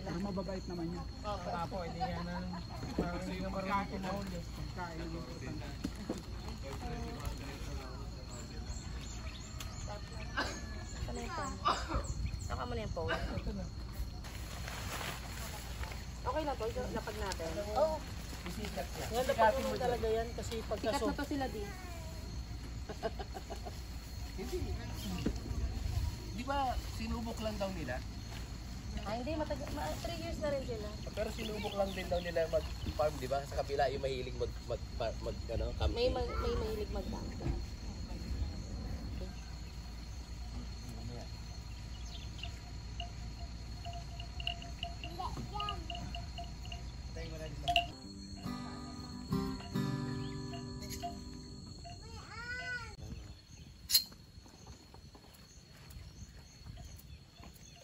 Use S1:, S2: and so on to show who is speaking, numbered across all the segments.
S1: Pero mababait naman yan.
S2: Apo, hindi yan ang parang hindi na marunong tumahuli.
S1: Kain yung importante.
S3: Ano ito? Saka mo na yung pole. Okay na to, lapag natin. Oo.
S2: Yan, lapagin mo talaga yan kasi
S3: Sikat na to sila din.
S4: Di ba sinubok lang daw nila?
S3: Ay, hindi, 3 years na rin sila.
S4: Pero sinubok lang din daw nila mag-farm, di ba? Sa kabila yung mahilig camping.
S3: May mahilig mag-camping.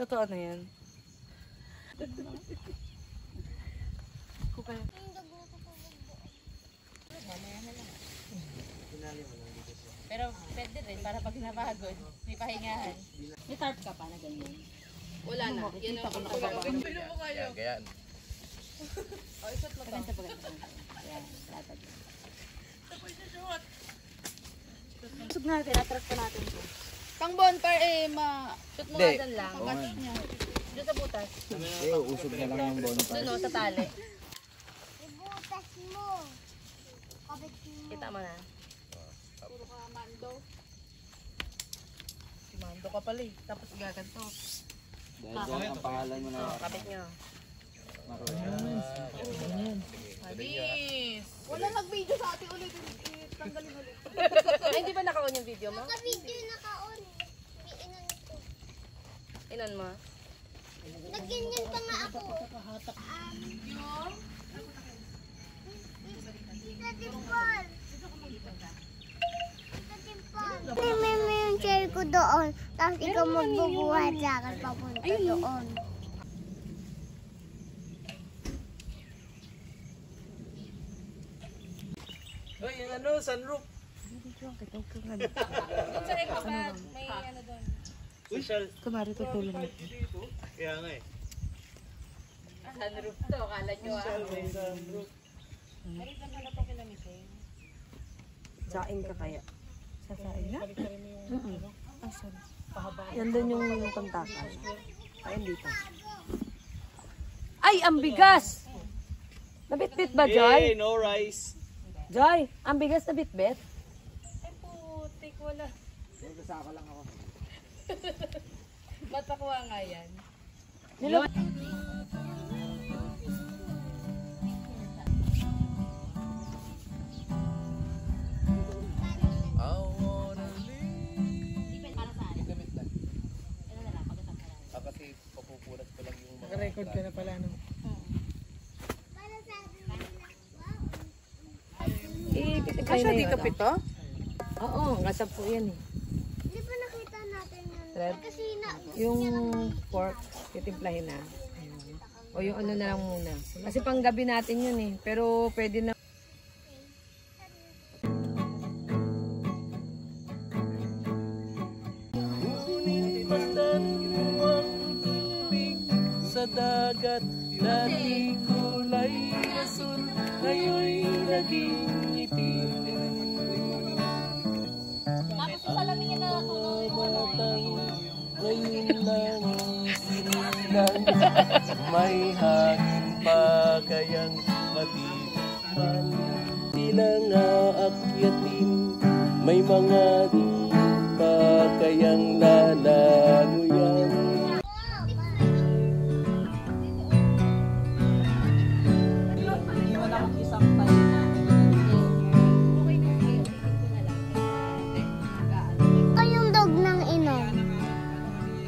S3: Totoo na yan. Kukaya. Pero pwede rin para pag napagod, may pahingahan. May tarp ka pa na ganyan. Wala na. Yan ang pagkakabang.
S4: Gayaan.
S3: O, isot mo to. Pagkanta. Yan, latag. Isot natin, atras pa natin ito. Pang bonfire shoot mo nga dyan lang. Doon sa butas.
S1: Usog na lang yung bonfire.
S3: Doon sa tali.
S5: Ibutas mo. Kapit mo.
S3: Kita mo na.
S5: Puro ka mando.
S3: Mando ka pala eh. Tapos gaganto.
S1: Dahil ang pangalan mo na.
S3: Kapit nyo.
S5: Alis. Wala nag-video sa atin ulit. Tanggalin ulit.
S3: Ay, hindi ba naka-on yung video mo?
S5: Naka-video naka-on. May inan ito.
S3: Inan mo?
S5: Nag-ganyan pa nga ako. Yung? Tita Dimple. Tita Dimple. May yung chair ko doon. Tapos ikaw magbubuhat sa akin papunta doon.
S2: Ay, yung ano, sunroof.
S3: Doon sa ekabag, may ano doon.
S2: Social.
S3: Kumari tutulong natin.
S2: Kaya nga eh.
S3: Sunroof to, kala nyo
S2: May sunroof.
S3: Marit lang pala itong kilamising.
S6: Sain ka kaya? Sasain na?
S2: Balik-tarin mo yung
S6: Asan? Yan doon yung pantakan. Ay, hindi pa. Ay, ang bigas! Nabitbit ba, Joy?
S2: Hey, no rice.
S6: Joy, ang bigas na bitbit?
S3: Ay putik, wala.
S1: Magkasaka lang ako.
S3: Matakuha nga yan.
S4: Kasi papupunas pa lang yung mga...
S2: Naka-record ka na pala, no?
S6: Kasi di ka pito? Oo, nasa po yan eh.
S5: Di ba nakita natin yun?
S6: Red.
S5: Kasi
S6: Yung pork, titimplahin na. O yung ano na lang muna. Kasi pang gabi natin yun eh. Pero pwede na.
S2: Ngunit pasdan mo ang tubig sa dagat. Dati kulay asul, ngayon'y naging itim.
S3: Tapos yung salamin na tuloy mo.
S2: Ngayon lang sinilang, may hangin pa kayang matikman. Silang aakyatin, may mga dilim pa kayang lalaluyan.
S5: ito yung dog ng inom.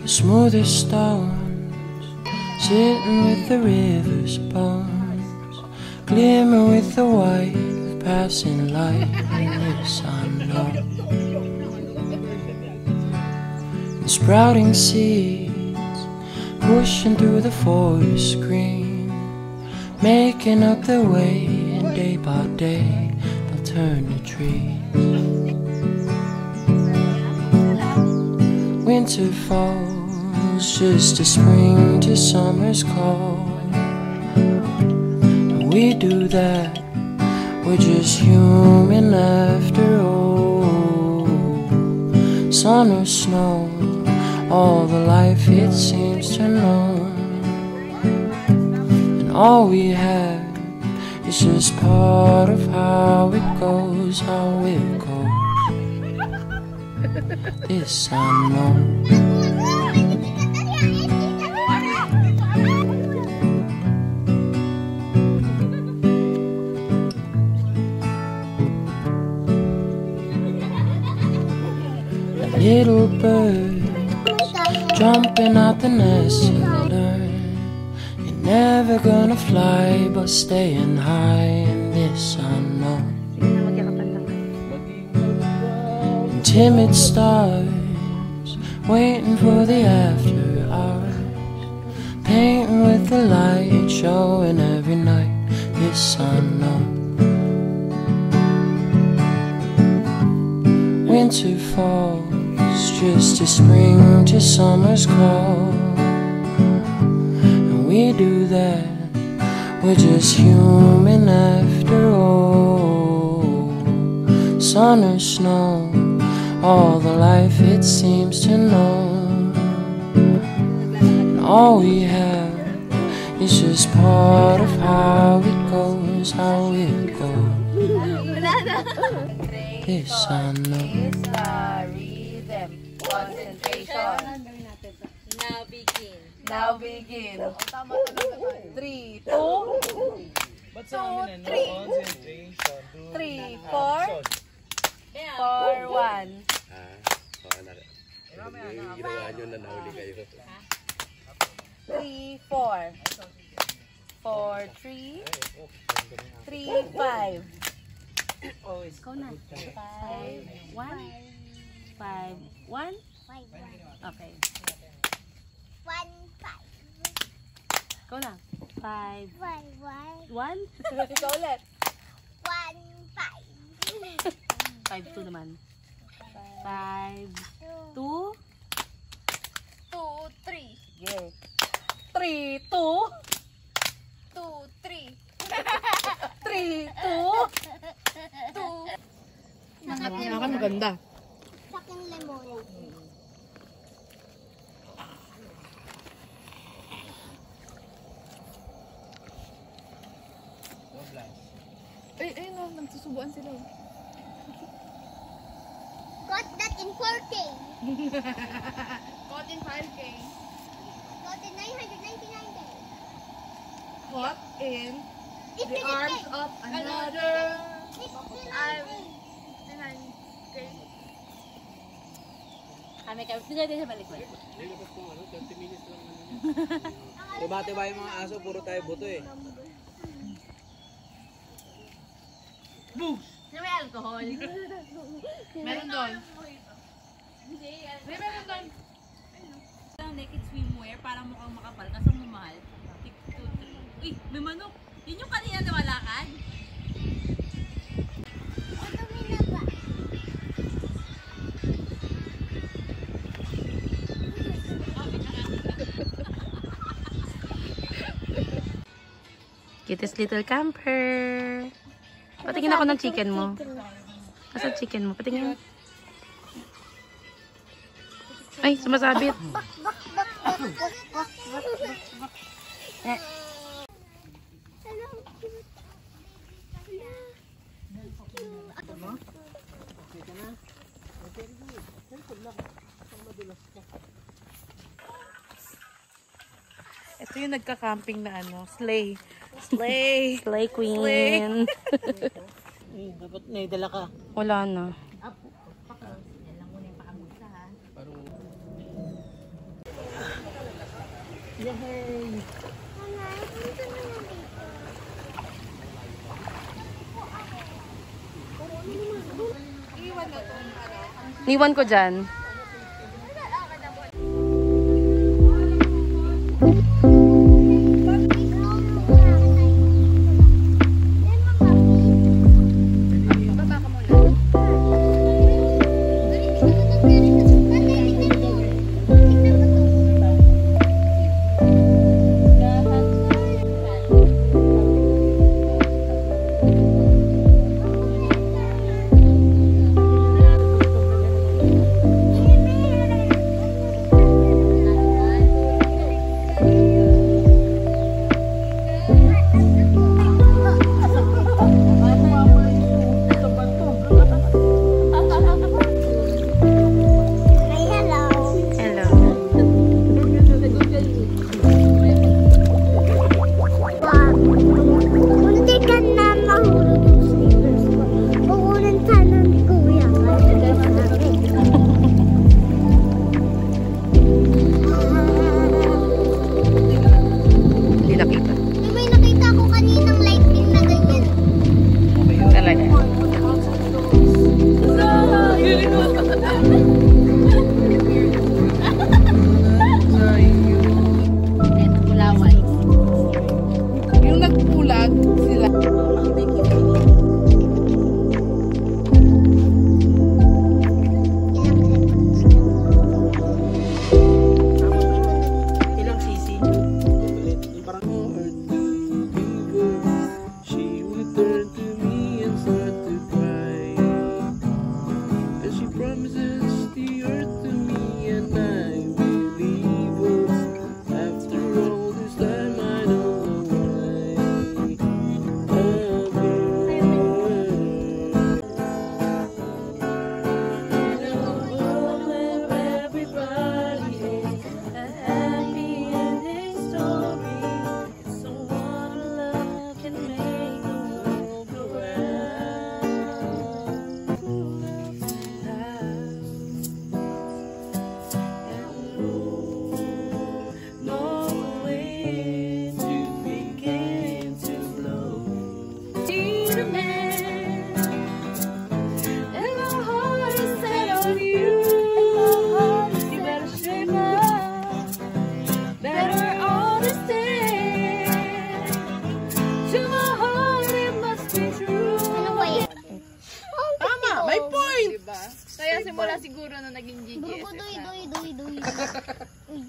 S7: Smoothest stones, sitting with the river's bones, glimmer with the white of passing light in this unknown. And sprouting seeds, pushing through the forest green, making up their way, and day by day they'll turn to trees. Winter falls snows just a spring to summer's cold. And we do that, we're just human after all. Sun or snow, all the life it seems to know. And all we have is just part of how it goes, how it goes. This I know. Little birds jumping out the nest to learn you're never gonna fly, but staying high, and this I know. Timid stars waiting for the after hours, painting with the light showing every night, this I know. Winter falls just a spring to summer's call. And we do that, we're just human after all. Sun or snow, all the life it seems to know. And all we have is just part of how it goes, how it goes. This I know.
S3: Is the rhythm. Concentration. Now begin.
S6: Now begin. 3, 2,
S2: Ba't sa amin concentration,
S6: 3, 4, 4, 1.
S4: Ginawa nyo na nahuli kayo.
S6: 3, 4. 4, 3. 3, 5. Ikaw na. 5, 1. 5, 1. Okay.
S5: 1, 5.
S6: Ikaw na. 5,
S5: 1,
S6: 1. Ikaw ulit.
S5: 1, 5.
S6: 5, 2 naman. 5, 2.
S5: 2, 3.
S6: Yeah. 3, 2.
S5: 2, 3.
S6: 3, 2.
S5: 2.
S6: Naka maganda.
S5: Sa akin lemon.
S3: Ay, no, nagsusubuan sila eh.
S5: Got that in 4K.
S3: Caught in 5K.
S5: Got in 999K.
S3: Caught in
S5: It's
S3: the arms of another.
S6: Kami kami. Sige din sa balik ko.
S1: Diba yung mga aso, puro tayo buto eh.
S3: May alcohol. Meron doon. Meron doon.
S6: Naked swimwear, parang mukhang makapal, kaso mamahal. 6, 2, 3. Uy, may manok. Yun yung kanina na walakan. Cutest little camper. Patingin ako ng chicken mo. Asa chicken mo? Patingin. Ay, sumasabit. Ito yung nagka-camping na ano, sleigh. Sleigh. Sleigh queen.
S2: Dapat may dala ka.
S6: Wala na. Iwan ko dyan.
S5: Duy. Uy,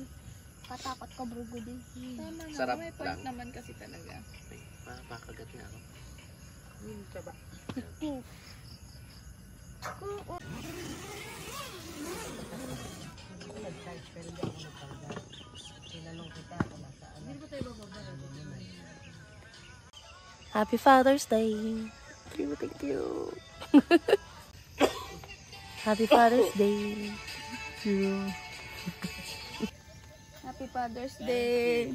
S5: katakot ka bro, duy.
S4: Sarap lang.
S3: naman kasi talaga.
S4: Ay, makagat na ako.
S5: Pink.
S6: Happy Father's Day. Thank you. Happy Father's Day. Thank you.
S3: Happy Father's Day.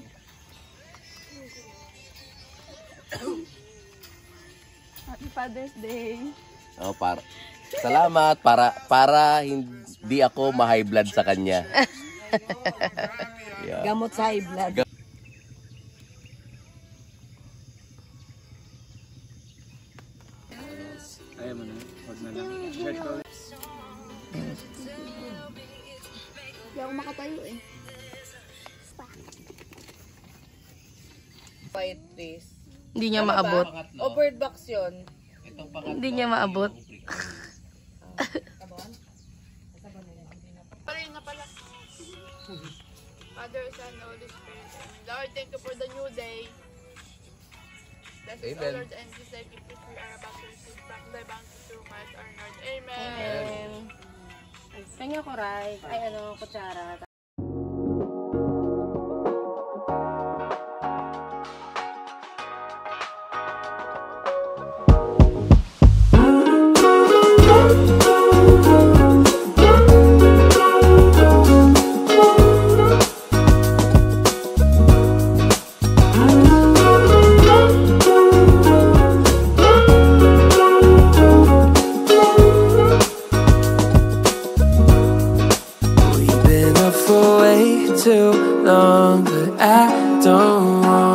S3: Happy Father's Day.
S4: Oh, salamat para hindi ako ma-high blood sa kanya. Yeah.
S6: Gamot sa high blood.
S1: Ayaw mo na. Huwag na lang. Let go.
S3: Hindi ako makatayo eh.
S6: Quiet please. Hindi niya maabot. O bird box yun. Hindi niya maabot.
S3: Pala na pala. Father, Son, Holy Spirit. Lord, thank you for the new day. Bless us, O
S4: Amen.
S3: Lord, and this day gift which we are about to receive from thy bounty through Christ our Lord. Amen.
S6: Amen. Kanya ko, Rai. Ay, kutsara.
S7: Too long, but I don't want